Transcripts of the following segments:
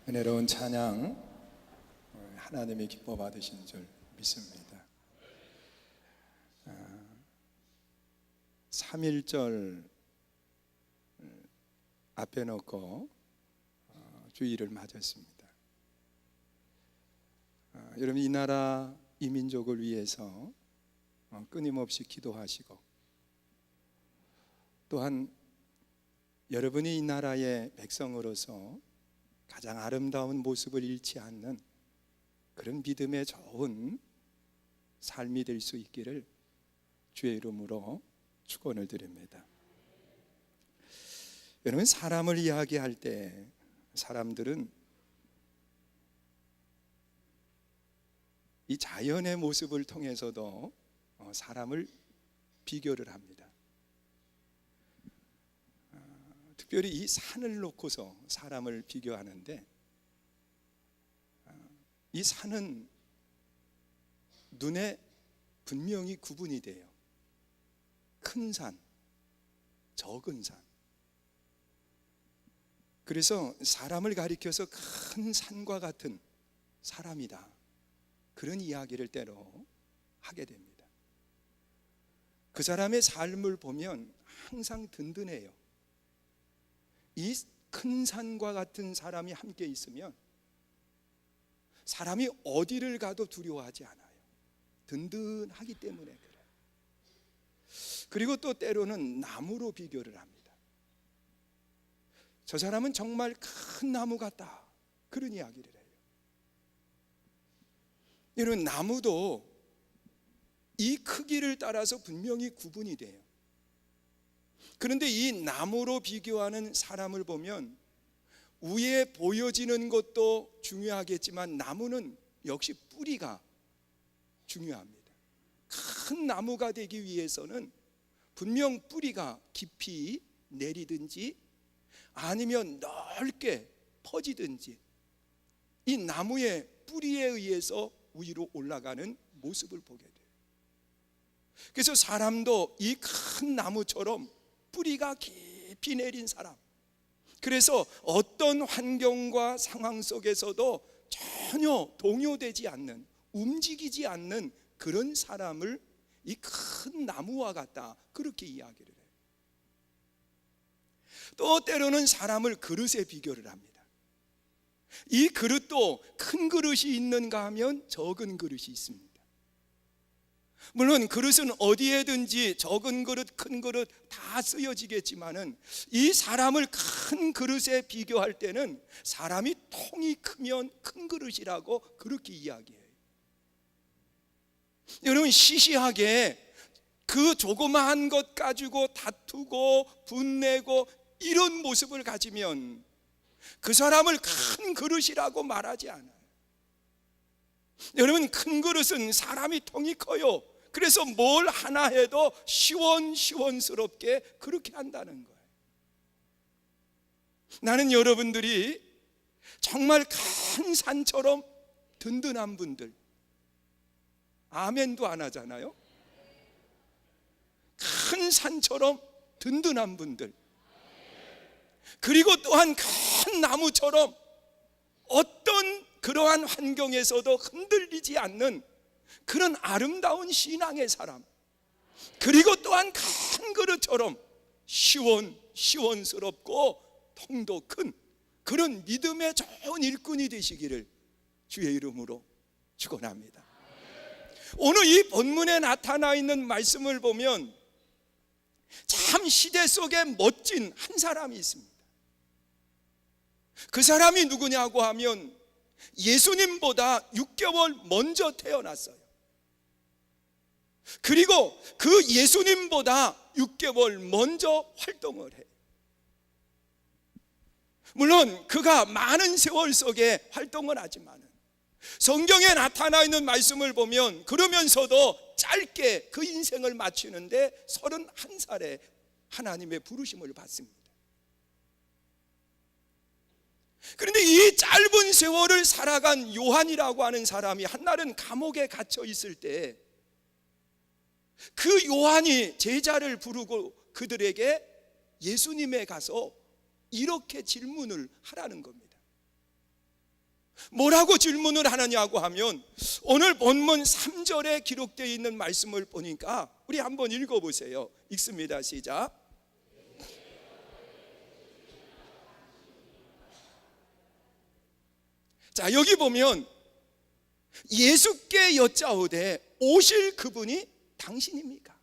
은혜로운 찬양 하나님의 기뻐 받으신 줄 믿습니다. 3.1절 앞에 놓고 주일을 맞았습니다. 여러분, 이 나라 이 민족을 위해서 끊임없이 기도하시고, 또한 여러분이 이 나라의 백성으로서 가장 아름다운 모습을 잃지 않는 그런 믿음의 좋은 삶이 될 수 있기를 주의 이름으로 축원을 드립니다. 여러분, 사람을 이야기할 때 사람들은 이 자연의 모습을 통해서도 사람을 비교를 합니다. 특별히 이 산을 놓고서 사람을 비교하는데, 이 산은 눈에 분명히 구분이 돼요. 큰 산, 적은 산. 그래서 사람을 가리켜서 큰 산과 같은 사람이다, 그런 이야기를 때로 하게 됩니다. 그 사람의 삶을 보면 항상 든든해요. 이 큰 산과 같은 사람이 함께 있으면 사람이 어디를 가도 두려워하지 않아요. 든든하기 때문에 그래요. 그리고 또 때로는 나무로 비교를 합니다. 저 사람은 정말 큰 나무 같다, 그런 이야기를 해요. 여러분, 나무도 이 크기를 따라서 분명히 구분이 돼요. 그런데 이 나무로 비교하는 사람을 보면 위에 보여지는 것도 중요하겠지만 나무는 역시 뿌리가 중요합니다. 큰 나무가 되기 위해서는 분명 뿌리가 깊이 내리든지 아니면 넓게 퍼지든지 이 나무의 뿌리에 의해서 위로 올라가는 모습을 보게 돼요. 그래서 사람도 이 큰 나무처럼 뿌리가 깊이 내린 사람, 그래서 어떤 환경과 상황 속에서도 전혀 동요되지 않는, 움직이지 않는 그런 사람을 이 큰 나무와 같다, 그렇게 이야기를 해요. 또 때로는 사람을 그릇에 비교를 합니다. 이 그릇도 큰 그릇이 있는가 하면 적은 그릇이 있습니다. 물론 그릇은 어디에든지 적은 그릇, 큰 그릇 다 쓰여지겠지만은 이 사람을 큰 그릇에 비교할 때는 사람이 통이 크면 큰 그릇이라고 그렇게 이야기해요. 여러분, 시시하게 그 조그마한 것 가지고 다투고 분내고 이런 모습을 가지면 그 사람을 큰 그릇이라고 말하지 않아요. 여러분, 큰 그릇은 사람이 통이 커요. 그래서 뭘 하나 해도 시원시원스럽게 그렇게 한다는 거예요. 나는 여러분들이 정말 큰 산처럼 든든한 분들, 아멘도 안 하잖아요. 큰 산처럼 든든한 분들, 그리고 또한 큰 나무처럼 어떤 그러한 환경에서도 흔들리지 않는 그런 아름다운 신앙의 사람, 그리고 또한 큰 그릇처럼 시원스럽고 통도 큰 그런 믿음의 좋은 일꾼이 되시기를 주의 이름으로 축원합니다. 오늘 이 본문에 나타나 있는 말씀을 보면 참 시대 속에 멋진 한 사람이 있습니다. 그 사람이 누구냐고 하면 예수님보다 6개월 먼저 태어났어요. 그리고 그 예수님보다 6개월 먼저 활동을 해요. 물론 그가 많은 세월 속에 활동을 하지만 성경에 나타나 있는 말씀을 보면 그러면서도 짧게 그 인생을 마치는데 31살에 하나님의 부르심을 받습니다. 그런데 이 짧은 세월을 살아간 요한이라고 하는 사람이 한날은 감옥에 갇혀 있을 때 그 요한이 제자를 부르고 그들에게 예수님에 가서 이렇게 질문을 하라는 겁니다. 뭐라고 질문을 하느냐고 하면 오늘 본문 3절에 기록되어 있는 말씀을 보니까 우리 한번 읽어보세요. 읽습니다. 시작. 자, 여기 보면 예수께 여짜오되 오실 그분이 당신입니까?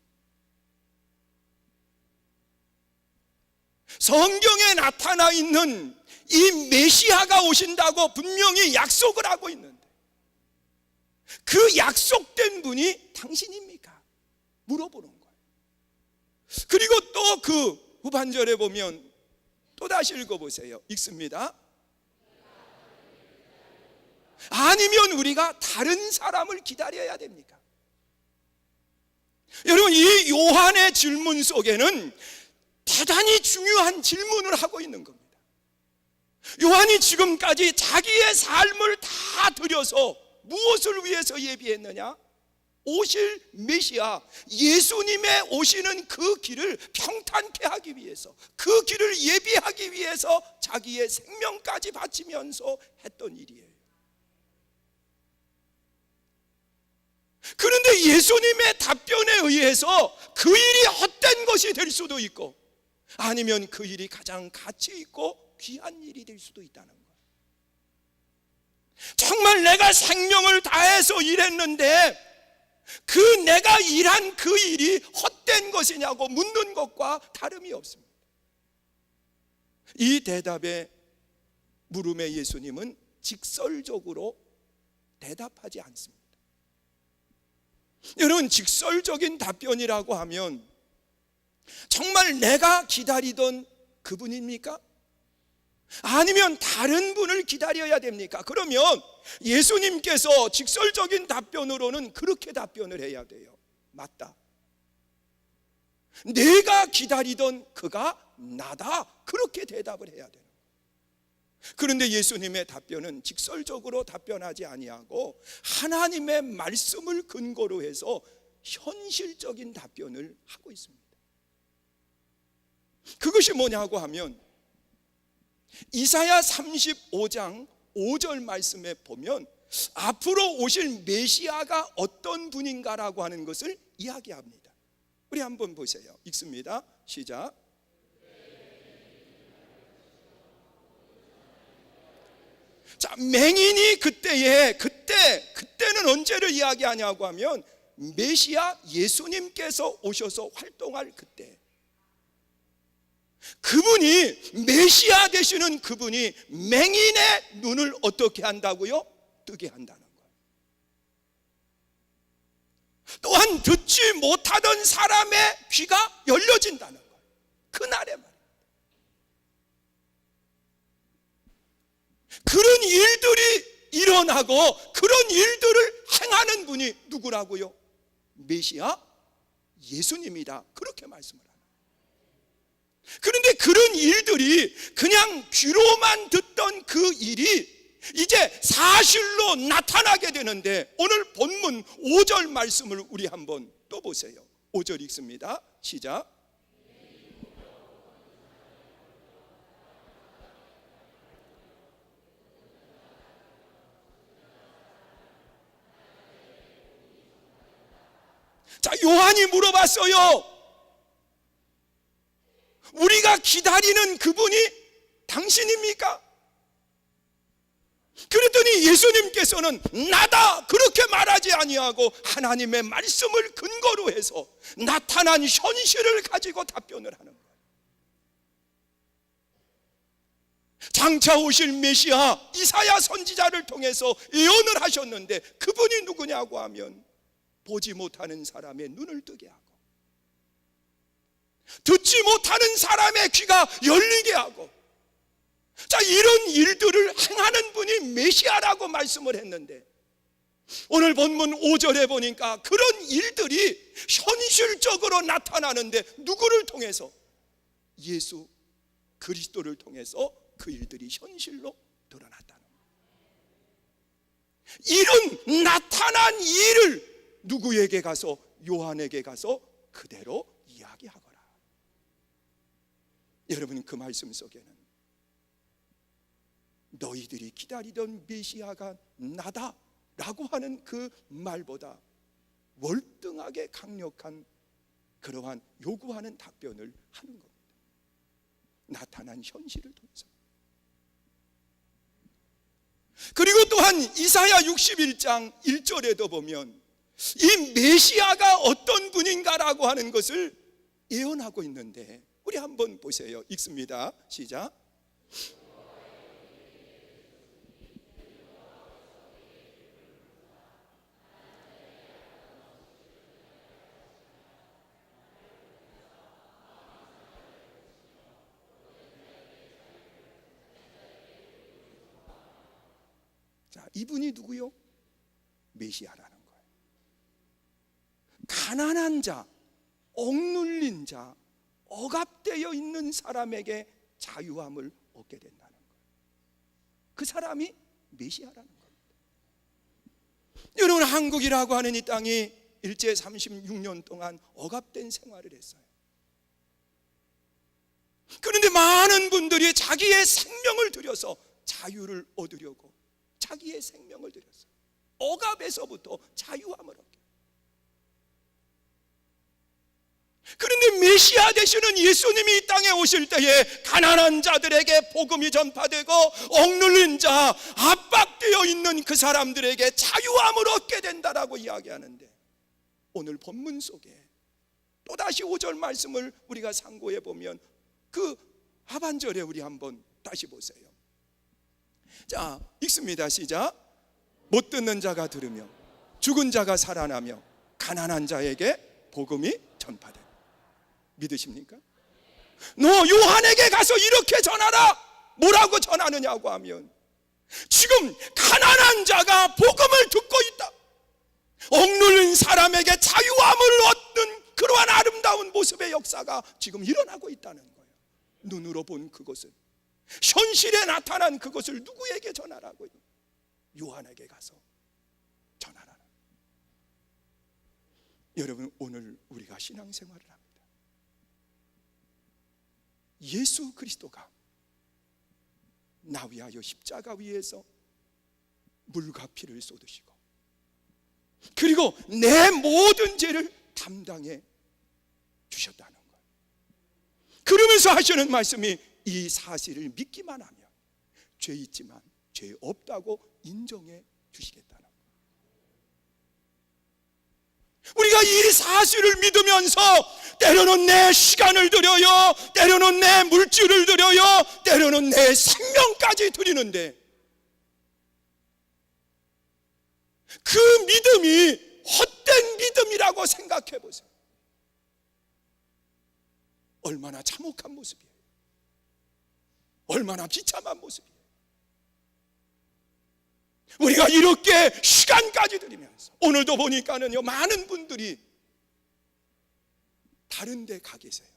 성경에 나타나 있는 이 메시아가 오신다고 분명히 약속을 하고 있는데 그 약속된 분이 당신입니까? 물어보는 거예요. 그리고 또 그 후반절에 보면 또다시 읽어보세요. 읽습니다. 아니면 우리가 다른 사람을 기다려야 됩니까? 여러분, 이 요한의 질문 속에는 대단히 중요한 질문을 하고 있는 겁니다. 요한이 지금까지 자기의 삶을 다 들여서 무엇을 위해서 예비했느냐? 오실 메시아 예수님의 오시는 그 길을 평탄케 하기 위해서, 그 길을 예비하기 위해서 자기의 생명까지 바치면서 했던 일이에요. 그런데 예수님의 답변에 의해서 그 일이 헛된 것이 될 수도 있고 아니면 그 일이 가장 가치 있고 귀한 일이 될 수도 있다는 거예요. 정말 내가 생명을 다해서 일했는데 그 내가 일한 그 일이 헛된 것이냐고 묻는 것과 다름이 없습니다. 이 대답에 물음에 예수님은 직설적으로 대답하지 않습니다. 여러분, 직설적인 답변이라고 하면 정말 내가 기다리던 그분입니까? 아니면 다른 분을 기다려야 됩니까? 그러면 예수님께서 직설적인 답변으로는 그렇게 답변을 해야 돼요. 맞다. 내가 기다리던 그가 나다. 그렇게 대답을 해야 돼요. 그런데 예수님의 답변은 직설적으로 답변하지 아니하고 하나님의 말씀을 근거로 해서 현실적인 답변을 하고 있습니다. 그것이 뭐냐고 하면 이사야 35장 5절 말씀에 보면 앞으로 오실 메시아가 어떤 분인가라고 하는 것을 이야기합니다. 우리 한번 보세요. 읽습니다. 시작. 자, 맹인이 그때는 언제를 이야기하냐고 하면 메시아 예수님께서 오셔서 활동할 그때, 그분이 메시아 되시는 그분이 맹인의 눈을 어떻게 한다고요? 뜨게 한다는 거예요. 또한 듣지 못하던 사람의 귀가 열려진다는 거예요. 그날에 말이에요. 그런 일들이 일어나고 그런 일들을 행하는 분이 누구라고요? 메시아 예수님이다. 그렇게 말씀을 합니다. 그런데 그런 일들이 그냥 귀로만 듣던 그 일이 이제 사실로 나타나게 되는데 오늘 본문 5절 말씀을 우리 한번 또 보세요. 5절 읽습니다. 시작. 자, 요한이 물어봤어요. 우리가 기다리는 그분이 당신입니까? 그랬더니 예수님께서는 나다 그렇게 말하지 아니하고 하나님의 말씀을 근거로 해서 나타난 현실을 가지고 답변을 하는 거예요. 장차 오실 메시아 이사야 선지자를 통해서 예언을 하셨는데 그분이 누구냐고 하면 보지 못하는 사람의 눈을 뜨게 하고 듣지 못하는 사람의 귀가 열리게 하고, 자, 이런 일들을 행하는 분이 메시아라고 말씀을 했는데 오늘 본문 5절에 보니까 그런 일들이 현실적으로 나타나는데 누구를 통해서? 예수 그리스도를 통해서 그 일들이 현실로 드러났다는 거예요. 이런 나타난 일을 누구에게 가서? 요한에게 가서 그대로 이야기하거라. 여러분, 그 말씀 속에는 너희들이 기다리던 메시아가 나다 라고 하는 그 말보다 월등하게 강력한 그러한 요구하는 답변을 하는 겁니다. 나타난 현실을 통해서. 그리고 또한 이사야 61장 1절에도 보면 이 메시아가 어떤 분인가라고 하는 것을 예언하고 있는데, 우리 한번 보세요. 읽습니다. 시작. 자, 이분이 누구요? 메시아라는 거예요. 가난한 자, 억눌린 자, 억압되어 있는 사람에게 자유함을 얻게 된다는 거예요. 그 사람이 메시아라는 겁니다. 여러분, 한국이라고 하는 이 땅이 일제 36년 동안 억압된 생활을 했어요. 그런데 많은 분들이 자기의 생명을 들여서 자유를 얻으려고 자기의 생명을 들였어요. 억압에서부터 자유함을 얻게. 그런데 메시아 되시는 예수님이 이 땅에 오실 때에 가난한 자들에게 복음이 전파되고 억눌린 자, 압박되어 있는 그 사람들에게 자유함을 얻게 된다라고 이야기하는데, 오늘 본문 속에 또다시 5절 말씀을 우리가 상고해 보면 그 하반절에 우리 한번 다시 보세요. 자, 읽습니다. 시작. 못 듣는 자가 들으며 죽은 자가 살아나며 가난한 자에게 복음이 전파된다. 믿으십니까? 너 요한에게 가서 이렇게 전하라. 뭐라고 전하느냐고 하면, 지금 가난한 자가 복음을 듣고 있다. 억눌린 사람에게 자유함을 얻는 그러한 아름다운 모습의 역사가 지금 일어나고 있다는 거예요. 눈으로 본 그것은, 현실에 나타난 그것을 누구에게 전하라고요? 요한에게 가서 전하라. 여러분, 오늘 우리가 신앙생활을 합니다. 예수 그리스도가 나 위하여 십자가 위에서 물과 피를 쏟으시고 그리고 내 모든 죄를 담당해 주셨다는 거예요. 그러면서 하시는 말씀이, 이 사실을 믿기만 하면 죄 있지만 죄 없다고 인정해 주시겠다는 거예요. 우리가 이 사실을 믿으면서 때로는 내 시간을 드려요, 때로는 내 물질을 드려요, 때로는 내 생명까지 드리는데, 그 믿음이 헛된 믿음이라고 생각해 보세요. 얼마나 참혹한 모습이에요. 얼마나 비참한 모습이에요. 우리가 이렇게 시간까지 들이면서, 오늘도 보니까는요, 많은 분들이 다른 데 가 계세요.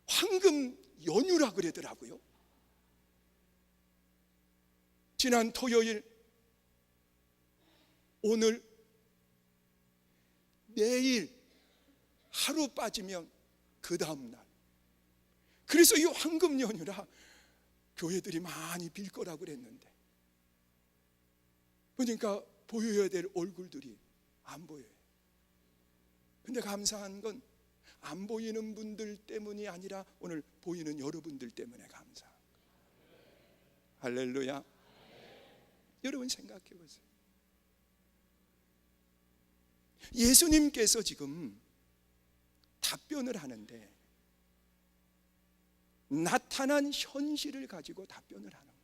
황금 연휴라 그러더라고요. 지난 토요일, 오늘, 내일 하루 빠지면 그 다음 날. 그래서 이 황금 연휴라 교회들이 많이 빌 거라고 그랬는데, 그러니까 보여야 될 얼굴들이 안 보여요. 근데 감사한 건 안 보이는 분들 때문이 아니라 오늘 보이는 여러분들 때문에 감사한 거예요. 할렐루야. 여러분 생각해 보세요. 예수님께서 지금 답변을 하는데 나타난 현실을 가지고 답변을 하는 거예요.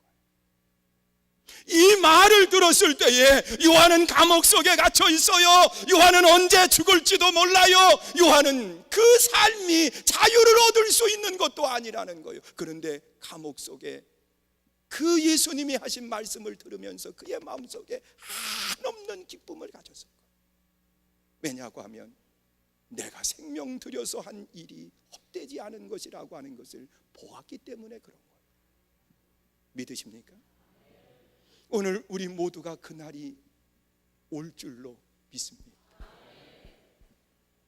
이 말을 들었을 때에 요한은 감옥 속에 갇혀 있어요. 요한은 언제 죽을지도 몰라요. 요한은 그 삶이 자유를 얻을 수 있는 것도 아니라는 거예요. 그런데 감옥 속에 그 예수님이 하신 말씀을 들으면서 그의 마음속에 한없는 기쁨을 가졌을 거예요. 왜냐고 하면 내가 생명 들여서 한 일이 헛되지 않은 것이라고 하는 것을 보았기 때문에 그런 거예요. 믿으십니까? 오늘 우리 모두가 그날이 올 줄로 믿습니다.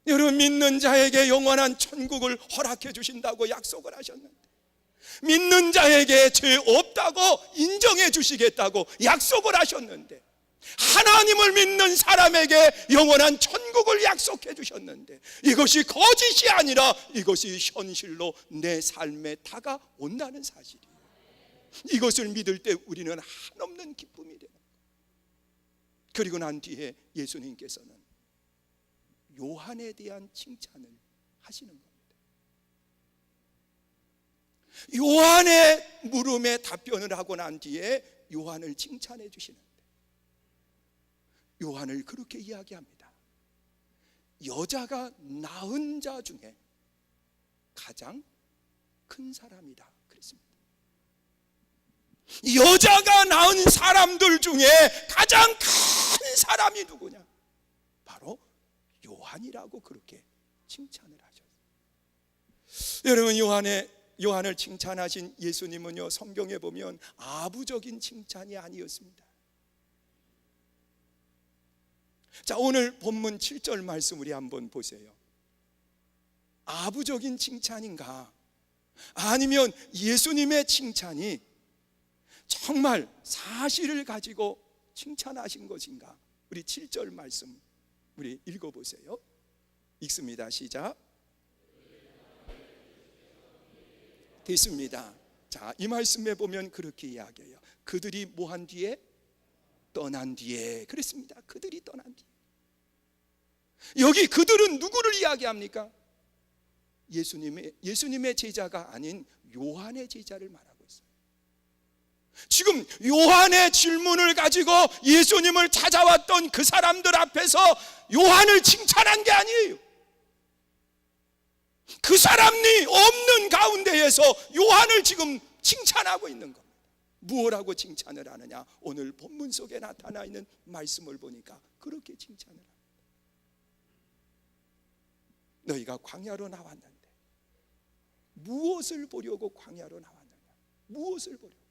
여러분, 믿는 자에게 영원한 천국을 허락해 주신다고 약속을 하셨는데, 믿는 자에게 죄 없다고 받는다고 인정해 주시겠다고 약속을 하셨는데, 하나님을 믿는 사람에게 영원한 천국을 약속해 주셨는데, 이것이 거짓이 아니라 이것이 현실로 내 삶에 다가온다는 사실이에요. 이것을 믿을 때 우리는 한없는 기쁨이 돼요. 그리고 난 뒤에 예수님께서는 요한에 대한 칭찬을 하시는 겁니다. 요한의 물음에 답변을 하고 난 뒤에 요한을 칭찬해 주시는데, 요한을 그렇게 이야기합니다. 여자가 낳은 자 중에 가장 큰 사람이다 그랬습니다. 여자가 낳은 사람들 중에 가장 큰 사람이 누구냐? 바로 요한이라고 그렇게 칭찬을 하셨어요. 여러분, 요한을 칭찬하신 예수님은요, 성경에 보면 아부적인 칭찬이 아니었습니다. 자, 오늘 본문 7절 말씀 우리 한번 보세요. 아부적인 칭찬인가? 아니면 예수님의 칭찬이 정말 사실을 가지고 칭찬하신 것인가? 우리 7절 말씀 우리 읽어보세요. 읽습니다. 시작. 됐습니다. 자, 이 말씀에 보면 그렇게 이야기해요. 그들이 뭐한 뒤에? 떠난 뒤에. 그랬습니다. 그들이 떠난 뒤에. 여기 그들은 누구를 이야기합니까? 예수님의 제자가 아닌 요한의 제자를 말하고 있어요. 지금 요한의 질문을 가지고 예수님을 찾아왔던 그 사람들 앞에서 요한을 칭찬한 게 아니에요. 그 사람이 없는 가운데에서 요한을 지금 칭찬하고 있는 겁니다. 무엇라고 칭찬을 하느냐? 오늘 본문 속에 나타나 있는 말씀을 보니까 그렇게 칭찬을 합니다. 너희가 광야로 나왔는데 무엇을 보려고 광야로 나왔느냐? 무엇을 보려고?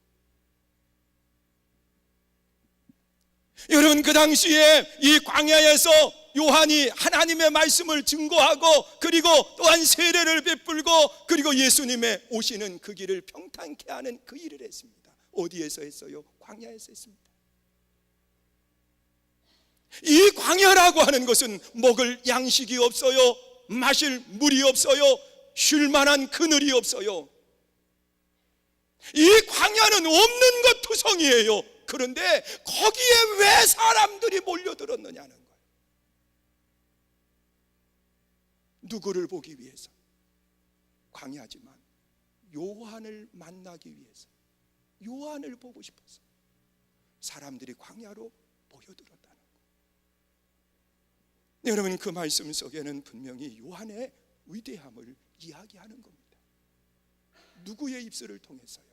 여러분, 그 당시에 이 광야에서 요한이 하나님의 말씀을 증거하고, 그리고 또한 세례를 베풀고, 그리고 예수님의 오시는 그 길을 평탄케 하는 그 일을 했습니다. 어디에서 했어요? 광야에서 했습니다. 이 광야라고 하는 것은 먹을 양식이 없어요. 마실 물이 없어요. 쉴 만한 그늘이 없어요. 이 광야는 없는 것 투성이에요. 그런데 거기에 왜 사람들이 몰려들었느냐는 거예요. 누구를 보기 위해서? 광야지만 요한을 만나기 위해서, 요한을 보고 싶어서 사람들이 광야로 모여들었다는 거예요. 여러분, 그 말씀 속에는 분명히 요한의 위대함을 이야기하는 겁니다. 누구의 입술을 통해서요?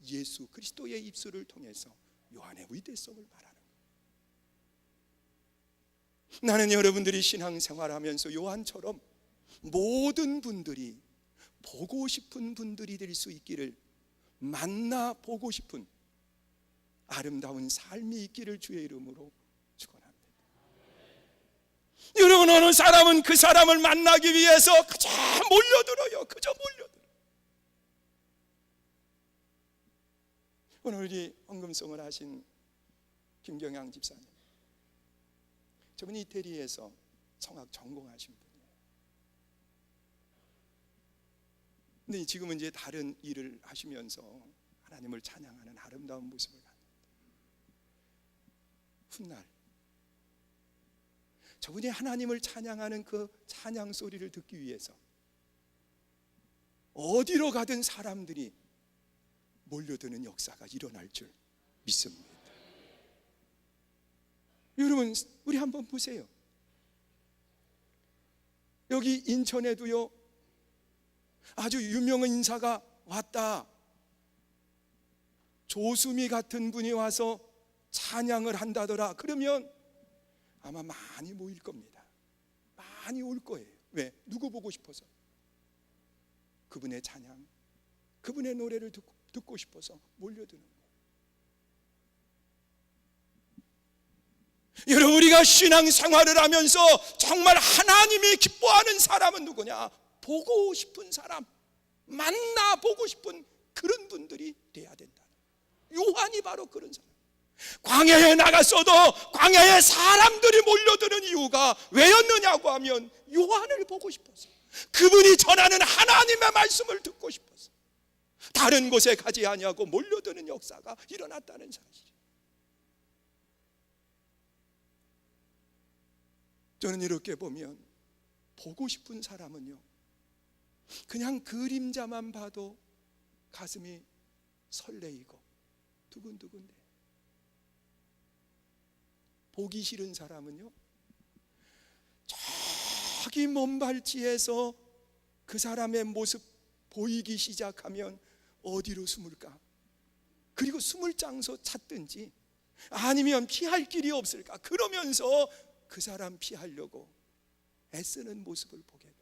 예수 그리스도의 입술을 통해서 요한의 위대성을 말하는 거예요. 나는 여러분들이 신앙생활하면서 요한처럼 모든 분들이 보고 싶은 분들이 될 수 있기를, 만나보고 싶은 아름다운 삶이 있기를 주의 이름으로 축원합니다. 여러분, 어느 사람은 그 사람을 만나기 위해서 그저 몰려들어요. 그저 몰려들어요. 오늘 우리 헌금송을 하신 김경양 집사님, 저분이 이태리에서 성악 전공하신 분이에요. 근데 지금은 이제 다른 일을 하시면서 하나님을 찬양하는 아름다운 모습을 갖는다. 훗날 저분이 하나님을 찬양하는 그 찬양 소리를 듣기 위해서 어디로 가든 사람들이 몰려드는 역사가 일어날 줄 믿습니다. 여러분, 우리 한번 보세요. 여기 인천에도요, 아주 유명한 인사가 왔다. 조수미 같은 분이 와서 찬양을 한다더라. 그러면 아마 많이 모일 겁니다. 많이 올 거예요. 왜? 누구 보고 싶어서? 그분의 찬양, 그분의 노래를 듣고 싶어서 몰려드는 거예요. 여러분, 우리가 신앙생활을 하면서 정말 하나님이 기뻐하는 사람은 누구냐? 보고 싶은 사람, 만나보고 싶은 그런 분들이 돼야 된다. 요한이 바로 그런 사람. 광야에 나갔어도 광야에 사람들이 몰려드는 이유가 왜였느냐고 하면 요한을 보고 싶어서, 그분이 전하는 하나님의 말씀을 듣고 싶어서 다른 곳에 가지 아니하고 몰려드는 역사가 일어났다는 사실. 저는 이렇게 보면 보고 싶은 사람은요, 그냥 그림자만 봐도 가슴이 설레이고 두근두근해. 보기 싫은 사람은요, 저기 먼 발치에서 그 사람의 모습 보이기 시작하면 어디로 숨을까? 그리고 숨을 장소 찾든지 아니면 피할 길이 없을까? 그러면서 그 사람 피하려고 애쓰는 모습을 보게 돼요.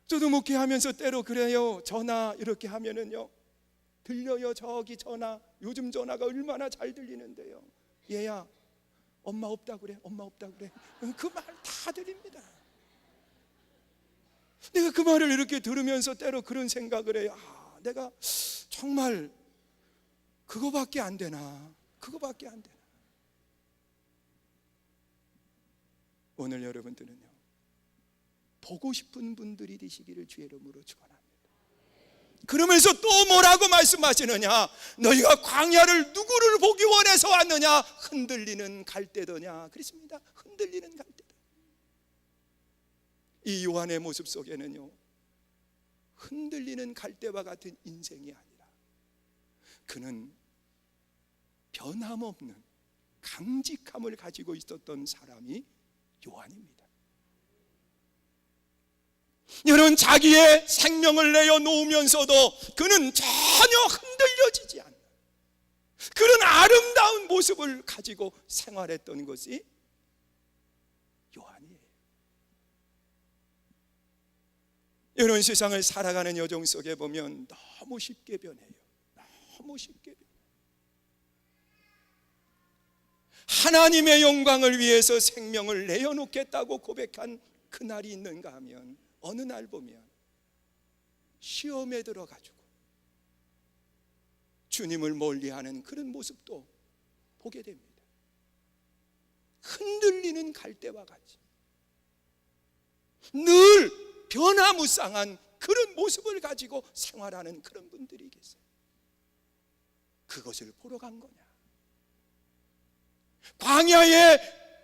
저도 목회하면서 때로 그래요. 전화 이렇게 하면은요, 들려요. 저기 전화, 요즘 전화가 얼마나 잘 들리는데요. 얘야, 엄마 없다 그래, 엄마 없다 그래. 그 말 다 들립니다. 내가 그 말을 이렇게 들으면서 때로 그런 생각을 해요. 내가 정말 그거밖에 안 되나, 그거밖에 안 되나. 오늘 여러분들은요, 보고 싶은 분들이 되시기를 주의 이름으로 축원합니다. 그러면서 또 뭐라고 말씀하시느냐? 너희가 광야를 누구를 보기 원해서 왔느냐? 흔들리는 갈대더냐? 그렇습니다. 흔들리는 갈대더. 이 요한의 모습 속에는요, 흔들리는 갈대와 같은 인생이 아니라 그는 변함없는 강직함을 가지고 있었던 사람이 요한입니다. 여러분, 자기의 생명을 내어놓으면서도 그는 전혀 흔들려지지 않는 그런 아름다운 모습을 가지고 생활했던 것이 요한이에요. 이런 세상을 살아가는 여정 속에 보면 너무 쉽게 변해요. 너무 쉽게 변해요. 하나님의 영광을 위해서 생명을 내어놓겠다고 고백한 그날이 있는가 하면 어느 날 보면 시험에 들어가지고 주님을 멀리하는 그런 모습도 보게 됩니다. 흔들리는 갈대와 같이 늘 변화무쌍한 그런 모습을 가지고 생활하는 그런 분들이 계세요. 그것을 보러 간 거냐? 광야에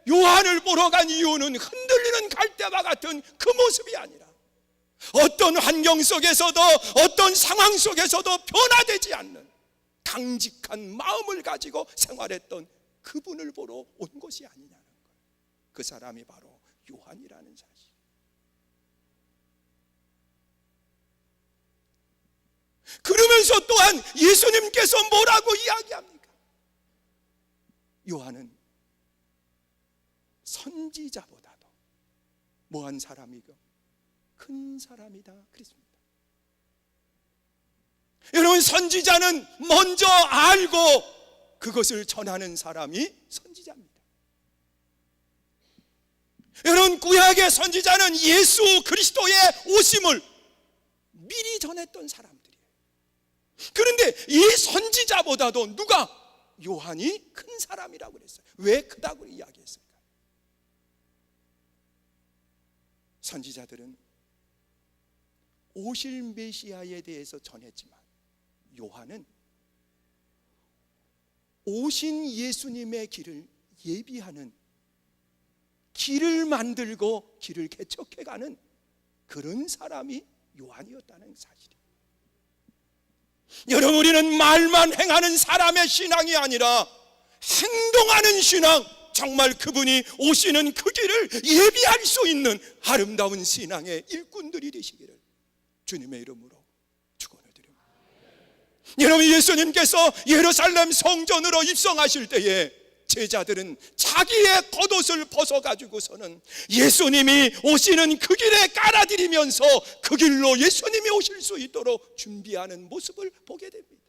요한을 보러 간 이유는 흔들리는 갈대와 같은 그 모습이 아니라 어떤 환경 속에서도 어떤 상황 속에서도 변화되지 않는 강직한 마음을 가지고 생활했던 그분을 보러 온 것이 아니냐는 거예요. 그 사람이 바로 요한이라는 사실. 그러면서 또한 예수님께서 뭐라고 이야기합니까? 요한은 선지자보다도 뭐한 사람이고 큰 사람이다 그랬습니다. 여러분, 선지자는 먼저 알고 그것을 전하는 사람이 선지자입니다. 여러분, 구약의 선지자는 예수 그리스도의 오심을 미리 전했던 사람들이에요. 그런데 이 선지자보다도 누가? 요한이 큰 사람이라고 그랬어요. 왜 크다고 이야기했을까? 선지자들은 오실 메시아에 대해서 전했지만 요한은 오신 예수님의 길을 예비하는, 길을 만들고 길을 개척해가는 그런 사람이 요한이었다는 사실이에요. 여러분, 우리는 말만 행하는 사람의 신앙이 아니라 행동하는 신앙, 정말 그분이 오시는 그 길을 예비할 수 있는 아름다운 신앙의 일꾼들이 되시기를 주님의 이름으로 축원을 드립니다. 여러분, 예수님께서 예루살렘 성전으로 입성하실 때에 제자들은 자기의 겉옷을 벗어가지고서는 예수님이 오시는 그 길에 깔아드리면서 그 길로 예수님이 오실 수 있도록 준비하는 모습을 보게 됩니다.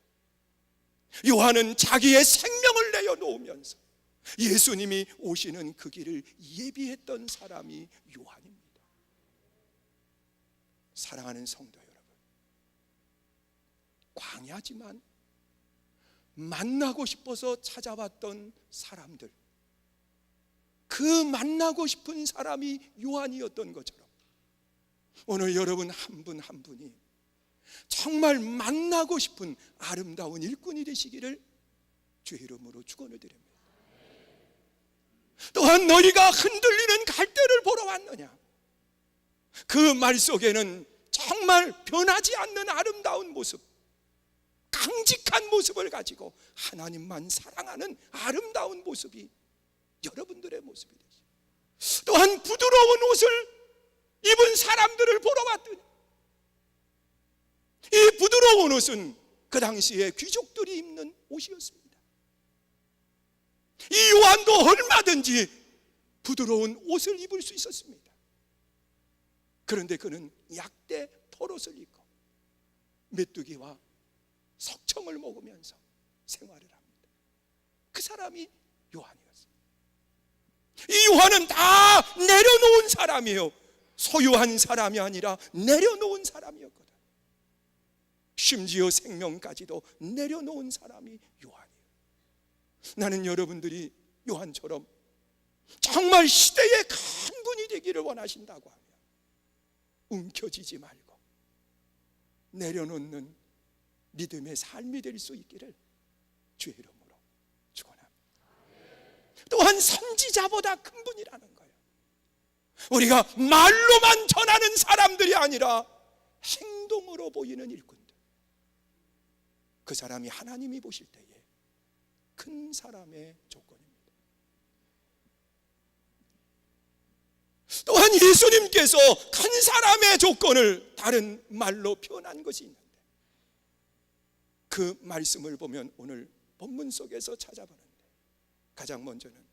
요한은 자기의 생명을 내어놓으면서 예수님이 오시는 그 길을 예비했던 사람이 요한입니다. 사랑하는 성도 여러분, 강하지만 만나고 싶어서 찾아왔던 사람들, 그 만나고 싶은 사람이 요한이었던 것처럼 오늘 여러분 한 분 한 분이 정말 만나고 싶은 아름다운 일꾼이 되시기를 주의 이름으로 축원을 드립니다. 또한 너희가 흔들리는 갈대를 보러 왔느냐? 그 말 속에는 정말 변하지 않는 아름다운 모습, 강직한 모습을 가지고 하나님만 사랑하는 아름다운 모습이 여러분들의 모습이 되죠. 또한 부드러운 옷을 입은 사람들을 보러 왔더니 이 부드러운 옷은 그 당시에 귀족들이 입는 옷이었습니다. 이 요한도 얼마든지 부드러운 옷을 입을 수 있었습니다. 그런데 그는 약대 털옷을 입고 메뚜기와 석청을 먹으면서 생활을 합니다. 그 사람이 요한이었어요. 이 요한은 다 내려놓은 사람이에요. 소유한 사람이 아니라 내려놓은 사람이었거든. 심지어 생명까지도 내려놓은 사람이 요한이에요. 나는 여러분들이 요한처럼 정말 시대의 큰 분이 되기를 원하신다고 하면 움켜쥐지 말고 내려놓는 믿음의 삶이 될 수 있기를 주의 이름으로 축원합니다. 또한 선지자보다 큰 분이라는 거예요. 우리가 말로만 전하는 사람들이 아니라 행동으로 보이는 일꾼들, 그 사람이 하나님이 보실 때에 큰 사람의 조건입니다. 또한 예수님께서 큰 사람의 조건을 다른 말로 표현한 것이 있는데, 그 말씀을 보면 오늘 본문 속에서 찾아보는데 가장 먼저는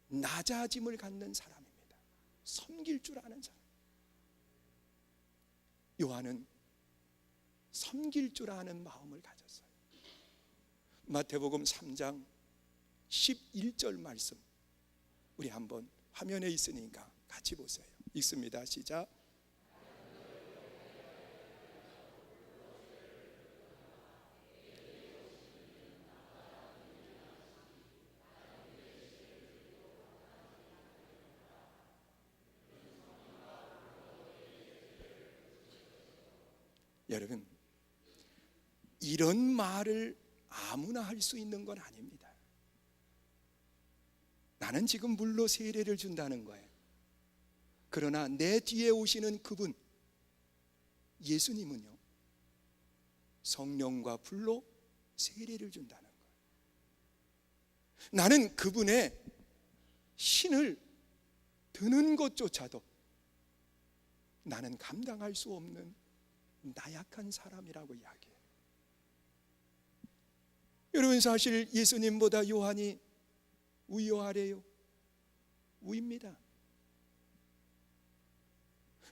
낮아짐을 갖는 사람입니다. 섬길 줄 아는 사람. 요한은 섬길 줄 아는 마음을 가졌어요. 마태복음 3장 11절 말씀 우리 한번 화면에 있으니까 같이 보세요. 읽습니다. 시작. 여러분, 이런 말을 아무나 할 수 있는 건 아닙니다. 나는 지금 물로 세례를 준다는 거예요. 그러나 내 뒤에 오시는 그분 예수님은요, 성령과 불로 세례를 준다는 거예요. 나는 그분의 신을 드는 것조차도 나는 감당할 수 없는 나약한 사람이라고 이야기해요. 여러분, 사실 예수님보다 요한이 위요 아래요? 위입니다.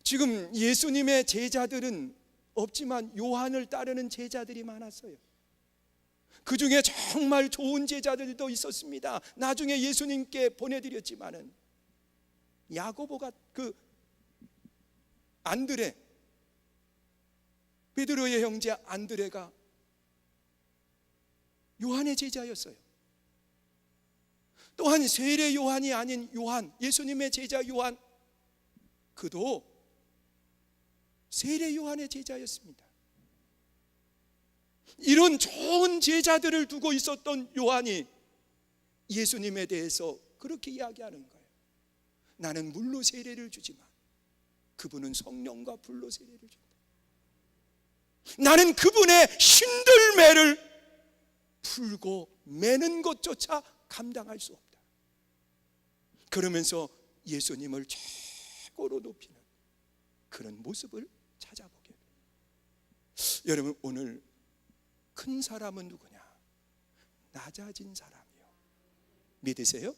지금 예수님의 제자들은 없지만 요한을 따르는 제자들이 많았어요. 그 중에 정말 좋은 제자들도 있었습니다. 나중에 예수님께 보내드렸지만은 야고보가 그 안드레, 베드로의 형제 안드레가 요한의 제자였어요. 또한 세례 요한이 아닌 요한, 예수님의 제자 요한, 그도 세례 요한의 제자였습니다. 이런 좋은 제자들을 두고 있었던 요한이 예수님에 대해서 그렇게 이야기하는 거예요. 나는 물로 세례를 주지만 그분은 성령과 불로 세례를 준다. 나는 그분의 신들매를 풀고 매는 것조차 감당할 수 없다. 그러면서 예수님을 최고로 높이는 그런 모습을 찾아보게 됩니다. 여러분, 오늘 큰 사람은 누구냐? 낮아진 사람이요. 믿으세요?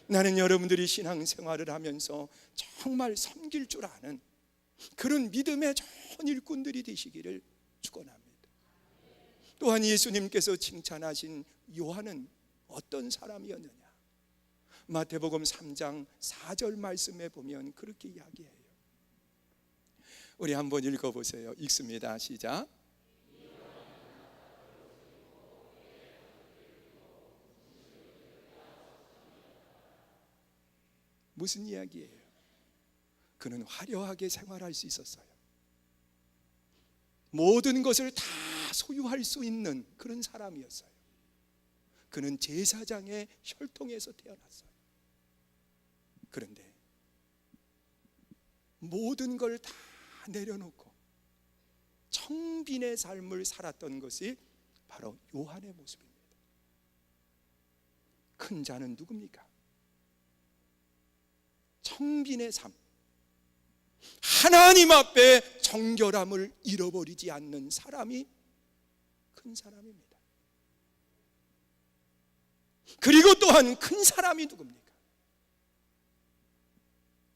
나는 여러분들이 신앙생활을 하면서 정말 섬길 줄 아는 그런 믿음의 좋은 일꾼들이 되시기를 축원합니다. 또한 예수님께서 칭찬하신 요한은 어떤 사람이었느냐? 마태복음 3장 4절 말씀에 보면 그렇게 이야기해요. 우리 한번 읽어보세요. 읽습니다. 시작. 무슨 이야기예요? 그는 화려하게 생활할 수 있었어요. 모든 것을 다 소유할 수 있는 그런 사람이었어요. 그는 제사장의 혈통에서 태어났어요. 그런데 모든 걸 다 내려놓고 청빈의 삶을 살았던 것이 바로 요한의 모습입니다. 큰 자는 누굽니까? 청빈의 삶, 하나님 앞에 정결함을 잃어버리지 않는 사람이 큰 사람입니다. 그리고 또한 큰 사람이 누굽니까?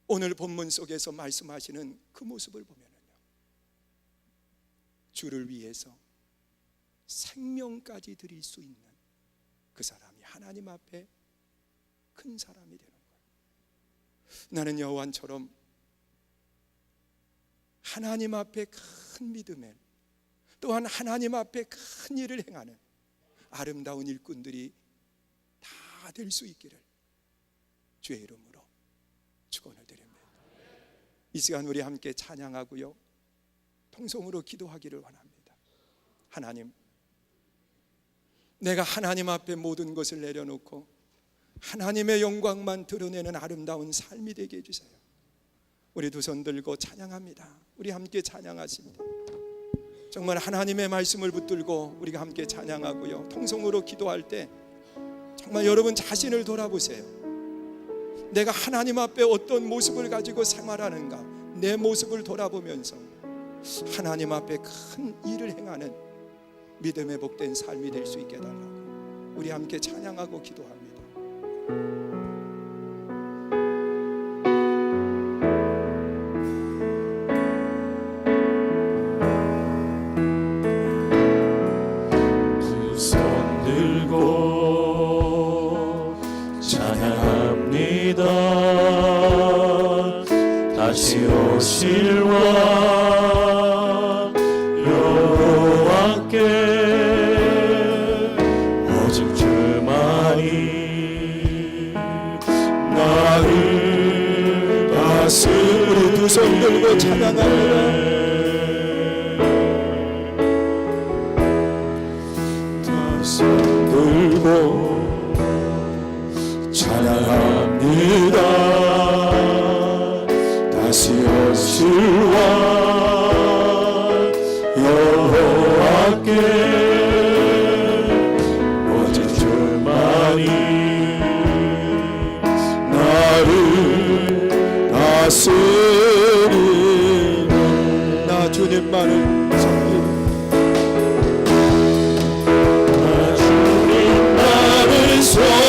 오늘 본문 속에서 말씀하시는 그 모습을 보면요, 주를 위해서 생명까지 드릴 수 있는 그 사람이 하나님 앞에 큰 사람이 되는 거예요. 나는 요한처럼 하나님 앞에 큰 믿음에, 또한 하나님 앞에 큰 일을 행하는 아름다운 일꾼들이 다 될 수 있기를 주의 이름으로 축원을 드립니다. 이 시간 우리 함께 찬양하고요, 통성으로 기도하기를 원합니다. 하나님, 내가 하나님 앞에 모든 것을 내려놓고 하나님의 영광만 드러내는 아름다운 삶이 되게 해주세요. 우리 두 손 들고 찬양합니다. 우리 함께 찬양하십니다. 정말 하나님의 말씀을 붙들고 우리가 함께 찬양하고요, 통성으로 기도할 때 정말 여러분 자신을 돌아보세요. 내가 하나님 앞에 어떤 모습을 가지고 생활하는가, 내 모습을 돌아보면서 하나님 앞에 큰 일을 행하는 믿음의 복된 삶이 될 수 있게 해달라고 우리 함께 찬양하고 기도합니다. 다시 오실 왕 여호와께 오직 주만이 나를 다스리리. 두 손 들고 찬양합니다. 두 손 들고 찬양합니다. 다시 오실 왕 여호와께 오직 주만이 나를 다스리는. 나 주님만을 섬기리. 나 주님만을 섬기리.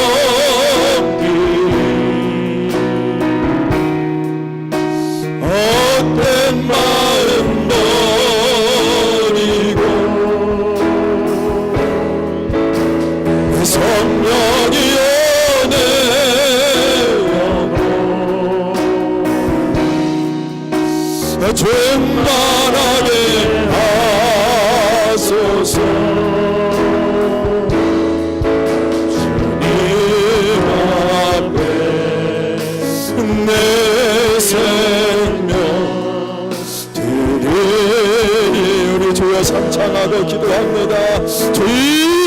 헛된 마음 버리고 내 성령이 은혜로 충만하게 하소서. 주님 앞에 내 생명 드리니. 우리 주여 삼창하고 기도합니다. 주여